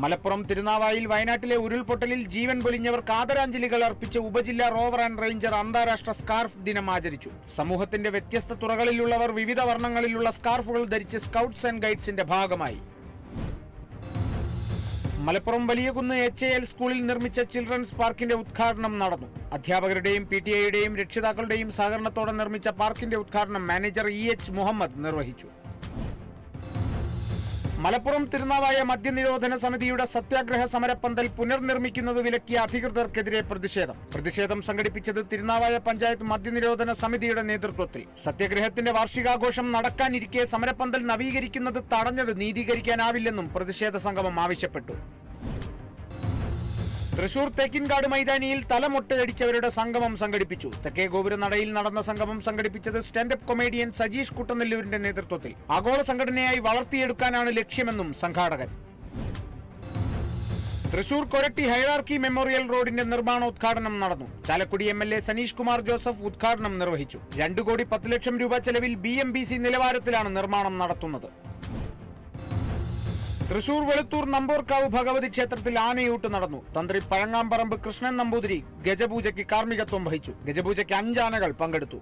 മലപ്പുറം തിരുനാവായിൽ വയനാട്ടിലെ ഉരുൾപൊട്ടലിൽ ജീവൻ പൊലിഞ്ഞവർക്ക് ആദരാഞ്ജലികൾ അർപ്പിച്ച് ഉപജില്ലാ റോവർ ആൻഡ് റേഞ്ചർ അന്താരാഷ്ട്ര സ്കാർഫ് ദിനം ആചരിച്ചു. സമൂഹത്തിന്റെ വ്യത്യസ്ത തുറകളിലുള്ളവർ വിവിധ വർണ്ണങ്ങളിലുള്ള സ്കാർഫുകൾ ധരിച്ച് സ്കൗട്ട്സ് ആൻഡ് ഗൈഡ്സിന്റെ ഭാഗമായി. മലപ്പുറം വലിയകുന്ന് HAL സ്കൂളിൽ നിർമ്മിച്ച ചിൽഡ്രൻസ് പാർക്കിന്റെ ഉദ്ഘാടനം നടന്നു. അധ്യാപകരുടെയും PTA-യുടെയും രക്ഷിതാക്കളുടെയും സഹകരണത്തോടെ നിർമ്മിച്ച പാർക്കിന്റെ ഉദ്ഘാടനം മാനേജർ EH മുഹമ്മദ് നിർവഹിച്ചു. മലപ്പുറം തിരുനാവായ മദ്യനിരോധന സമിതിയുടെ സത്യാഗ്രഹ സമരപ്പന്തൽ പുനർനിർമ്മിക്കുന്നത് വിലക്കിയ അധികൃതർക്കെതിരെ പ്രതിഷേധം സംഘടിപ്പിച്ചത് തിരുനാവായ പഞ്ചായത്ത് മദ്യനിരോധന സമിതിയുടെ നേതൃത്വത്തിൽ. സത്യാഗ്രഹത്തിന്റെ വാർഷികാഘോഷം നടക്കാനിരിക്കെ സമരപ്പന്തൽ നവീകരിക്കുന്നത് തടഞ്ഞത് നീതീകരിക്കാനാവില്ലെന്നും പ്രതിഷേധ സംഗമം ആവശ്യപ്പെട്ടു. തൃശൂർ തേക്കിൻകാട് മൈതാനിയിൽ തലമൊട്ടയടിച്ചവരുടെ സംഗമം സംഘടിപ്പിച്ചു. തെക്കേ ഗോപുരനടയിൽ നടന്ന സംഗമം സംഘടിപ്പിച്ചത് സ്റ്റാൻഡപ്പ് കൊമേഡിയൻ സജീഷ് കുട്ടനെല്ലൂരിന്റെ നേതൃത്വത്തിൽ. ആഗോള സംഘടനയായി വളർത്തിയെടുക്കാനാണ് ലക്ഷ്യമെന്നും സംഘാടകൻ. തൃശൂർ കൊരട്ടി ഹൈറാർക്കി മെമ്മോറിയൽ റോഡിന്റെ നിർമ്മാണോദ്ഘാടനം നടന്നു. ചാലക്കുടി MLA സനീഷ് കുമാർ ജോസഫ് ഉദ്ഘാടനം നിർവഹിച്ചു. 2 കോടി 10 ലക്ഷം രൂപ ചെലവിൽ BMBC നിലവാരത്തിലാണ് നിർമ്മാണം നടത്തുന്നത്. തൃശൂർ വെളുത്തൂർ നമ്പോർക്കാവ് ഭഗവതി ക്ഷേത്രത്തിൽ ആനയൂട്ട് നടന്നു. തന്ത്രി പഴങ്ങാമ്പറമ്പ് കൃഷ്ണൻ നമ്പൂതിരി ഗജപൂജയ്ക്ക് കാർമ്മികത്വം വഹിച്ചു. ഗജപൂജയ്ക്ക് 5 ആനകൾ പങ്കെടുത്തു.